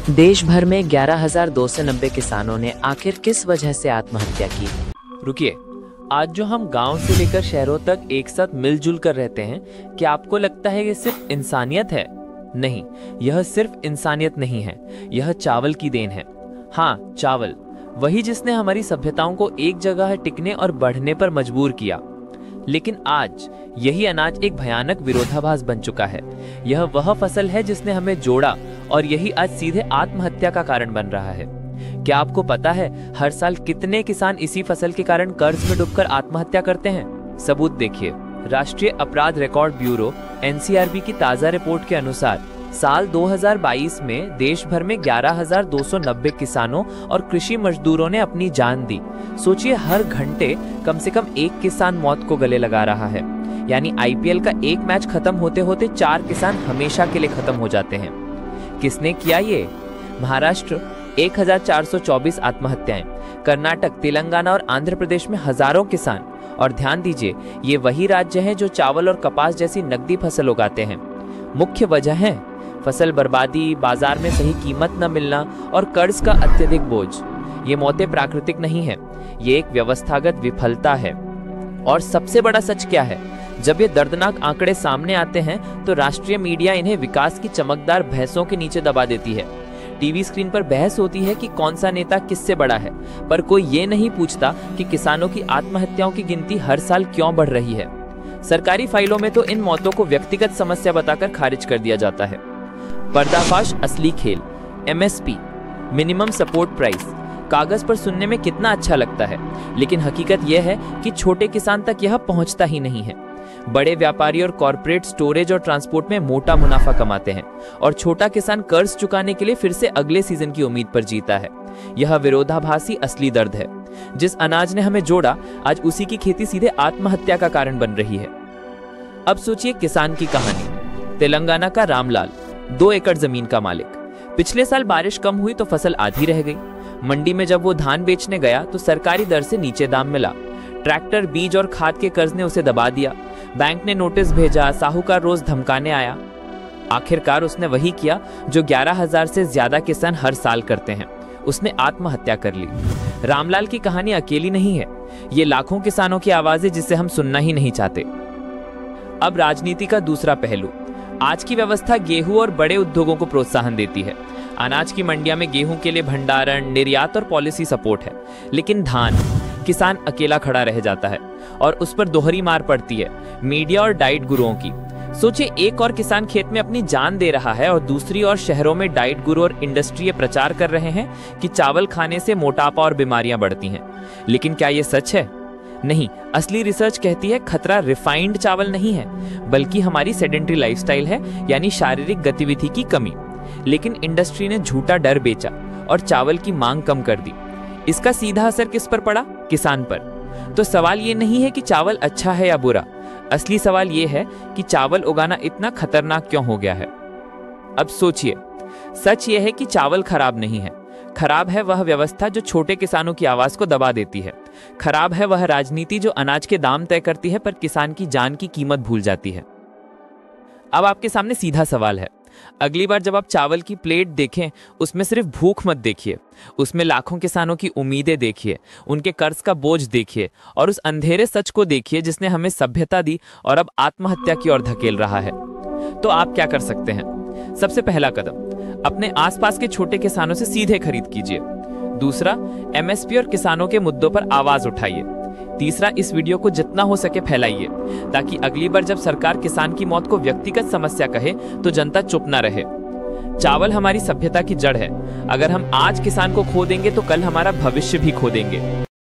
देश भर में 11,290 किसानों ने आखिर किस वजह से आत्महत्या की? रुकिए, आज जो हम गांव से लेकर शहरों तक एक साथ मिलजुल कर रहते हैं, क्या आपको लगता है ये सिर्फ इंसानियत है? नहीं, यह सिर्फ इंसानियत नहीं है, यह चावल की देन है। हाँ, चावल, वही जिसने हमारी सभ्यताओं को एक जगह टिकने और बढ़ने पर मजबूर किया। लेकिन आज यही अनाज एक भयानक विरोधाभास बन चुका है। यह वह फसल है जिसने हमें जोड़ा और यही आज सीधे आत्महत्या का कारण बन रहा है। क्या आपको पता है हर साल कितने किसान इसी फसल के कारण कर्ज में डूबकर आत्महत्या करते हैं? सबूत देखिए। राष्ट्रीय अपराध रिकॉर्ड ब्यूरो (NCRB) की ताजा रिपोर्ट के अनुसार साल 2022 में देश भर में 11,290 किसानों और कृषि मजदूरों ने अपनी जान दी। सोचिए, हर घंटे कम से कम एक किसान मौत को गले लगा रहा है। यानी IPL का एक मैच खत्म होते होते 4 किसान हमेशा के लिए खत्म हो जाते हैं। किसने किया ये? महाराष्ट्र 1,424 आत्महत्याएं, कर्नाटक, तेलंगाना और आंध्र प्रदेश में हजारों किसान। और ध्यान दीजिए, ये वही राज्य हैं जो चावल और कपास जैसी नकदी फसल उगाते हैं। मुख्य वजह है फसल बर्बादी, बाजार में सही कीमत न मिलना और कर्ज का अत्यधिक बोझ। ये मौतें प्राकृतिक नहीं है, ये एक व्यवस्थागत विफलता है। और सबसे बड़ा सच क्या है? जब ये दर्दनाक आंकड़े सामने आते हैं तो राष्ट्रीय मीडिया इन्हें विकास की चमकदार भैंसों के नीचे दबा देती है। टीवी स्क्रीन पर बहस होती है कि कौन सा नेता किससे बड़ा है, पर कोई ये नहीं पूछता कि किसानों की आत्महत्याओं की गिनती हर साल क्यों बढ़ रही है। सरकारी फाइलों में तो इन मौतों को व्यक्तिगत समस्या बताकर खारिज कर दिया जाता है। पर्दाफाश असली खेल। MSP, मिनिमम सपोर्ट प्राइस, कागज पर सुनने में कितना अच्छा लगता है, लेकिन हकीकत यह है कि छोटे किसान तक यह पहुंचता ही नहीं है। बड़े व्यापारी और कॉर्पोरेट स्टोरेज और ट्रांसपोर्ट में मोटा मुनाफा कमाते हैं और छोटा किसान कर्ज चुकाने के लिए फिर से अगले सीजन की उम्मीद पर जीता है। यह विरोधाभासी असली दर्द है। जिस अनाज ने हमें जोड़ा, आज उसी की खेती सीधे आत्महत्या का कारण बन रही है। अब सोचिए किसान की कहानी। तेलंगाना का रामलाल 2 एकड़ जमीन का मालिक। पिछले साल बारिश कम हुई तो फसल आधी रह गई। मंडी में जब वो धान बेचने गया तो सरकारी दर से नीचे दाम मिला। ट्रैक्टर, बीज और खाद के कर्ज ने उसे दबा दिया। बैंक ने नोटिस भेजा, साहूकार रोज धमकाने आया। आखिरकार उसने वही किया जो 11,000 से ज्यादा किसान हर साल करते हैं, उसने आत्महत्या कर ली। रामलाल की कहानी अकेली नहीं है, ये लाखों किसानों की आवाज है जिसे हम सुनना ही नहीं चाहते। अब राजनीति का दूसरा पहलू। आज की व्यवस्था गेहूं और बड़े उद्योगों को प्रोत्साहन देती है। अनाज की मंडियां में गेहूं के लिए भंडारण, निर्यात और पॉलिसी सपोर्ट है, लेकिन धान किसान अकेला खड़ा रह जाता है और उस पर दोहरी मार पड़ती है मीडिया और डाइट गुरुओं की। सोचिए, एक और किसान खेत में अपनी जान दे रहा है और दूसरी ओर शहरों में डाइट गुरु और इंडस्ट्री प्रचार कर रहे हैं कि चावल खाने से मोटापा और बीमारियां बढ़ती हैं। लेकिन क्या ये सच है? नहीं, असली रिसर्च कहती है खतरा रिफाइंड चावल नहीं है, बल्कि हमारी सेडेंट्री लाइफस्टाइल है, यानी शारीरिक गतिविधि की कमी। लेकिन इंडस्ट्री ने झूठा डर बेचा और चावल की मांग कम कर दी। इसका सीधा असर किस पर पड़ा? किसान पर। तो सवाल ये नहीं है कि चावल अच्छा है या बुरा, असली सवाल ये है कि चावल उगाना इतना खतरनाक क्यों हो गया है। अब सोचिए, सच ये है कि चावल खराब नहीं है, खराब है वह व्यवस्था जो छोटे किसानों की आवाज को दबा देती है। खराब है वह राजनीति जो अनाज के दाम तय करती है पर किसान की जान की कीमत भूल जाती है। अब आपके सामने सीधा सवाल है, अगली बार जब आप चावल की प्लेट देखें, उसमें सिर्फ भूख मत देखिए, उसमें लाखों किसानों की उम्मीदें देखिए, उनके कर्ज का बोझ देखिए और उस अंधेरे सच को देखिए जिसने हमें सभ्यता दी और अब आत्महत्या की ओर धकेल रहा है। तो आप क्या कर सकते हैं? सबसे पहला कदम, अपने आसपास के छोटे किसानों से सीधे खरीद कीजिए। दूसरा, MSP और किसानों के मुद्दों पर आवाज उठाइए। तीसरा, इस वीडियो को जितना हो सके फैलाइए, ताकि अगली बार जब सरकार किसान की मौत को व्यक्तिगत समस्या कहे तो जनता चुप न रहे। चावल हमारी सभ्यता की जड़ है। अगर हम आज किसान को खो देंगे तो कल हमारा भविष्य भी खो देंगे।